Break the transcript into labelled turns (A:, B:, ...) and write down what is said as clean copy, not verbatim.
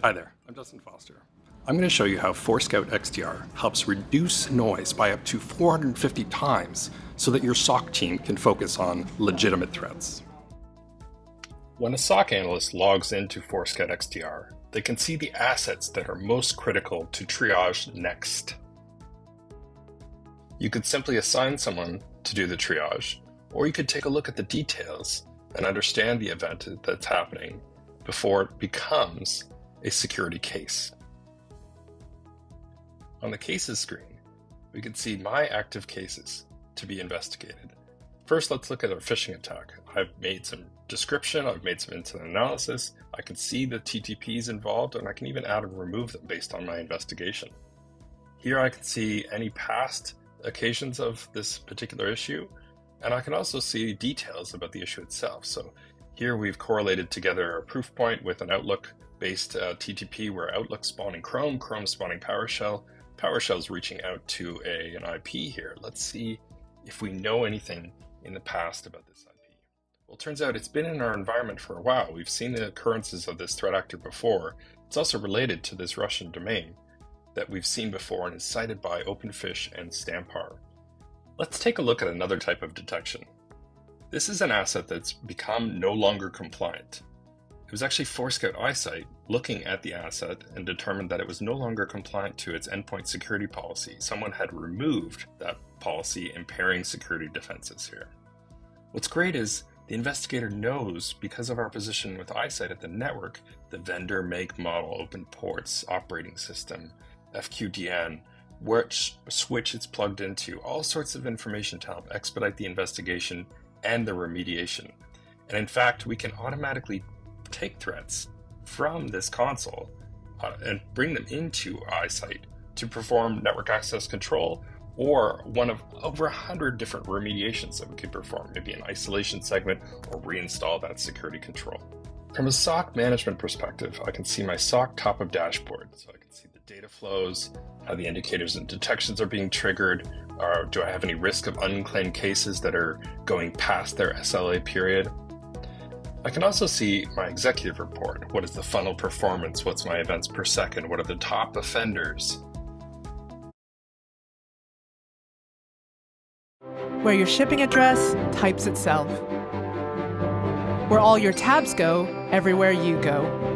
A: Hi there, I'm Dustin Foster. I'm going to show you how Forescout XDR helps reduce noise by up to 450 times so that your SOC team can focus on legitimate threats. When a SOC analyst logs into Forescout XDR, they can see the assets that are most critical to triage next. You could simply assign someone to do the triage, or you could take a look at the details and understand the event that's happening before it becomes a security case. On the cases screen, we can see my active cases to be investigated. First, let's look at our phishing attack. I've made some description, I've made some incident analysis, I can see the TTPs involved, and I can even add and remove them based on my investigation. Here I can see any past occasions of this particular issue, and I can also see details about the issue itself. So here we've correlated together a proof point with an Outlook-based TTP where Outlook spawning Chrome, Chrome spawning PowerShell. PowerShell's reaching out to an IP here. Let's see if we know anything in the past about this IP. Well, it turns out it's been in our environment for a while. We've seen the occurrences of this threat actor before. It's also related to this Russian domain that we've seen before and is cited by OpenFish and Stampar. Let's take a look at another type of detection. This is an asset that's become no longer compliant. It was actually Forescout iSight looking at the asset and determined that it was no longer compliant to its endpoint security policy. Someone had removed that policy, impairing security defenses here. What's great is the investigator knows, because of our position with iSight at the network, the vendor, make, model, open ports, operating system, FQDN, which switch it's plugged into, all sorts of information to help expedite the investigation and the remediation. And in fact, we can automatically take threats from this console and bring them into iSight to perform network access control or one of over 100 different remediations that we could perform, maybe an isolation segment or reinstall that security control. From a SOC management perspective, I can see my SOC top of dashboard. So I can see the data flows, how the indicators and detections are being triggered, or do I have any risk of unclaimed cases that are going past their SLA period. I can also see my executive report. What is the funnel performance? What's my events per second? What are the top offenders?
B: Where your shipping address types itself. Where all your tabs go, everywhere you go.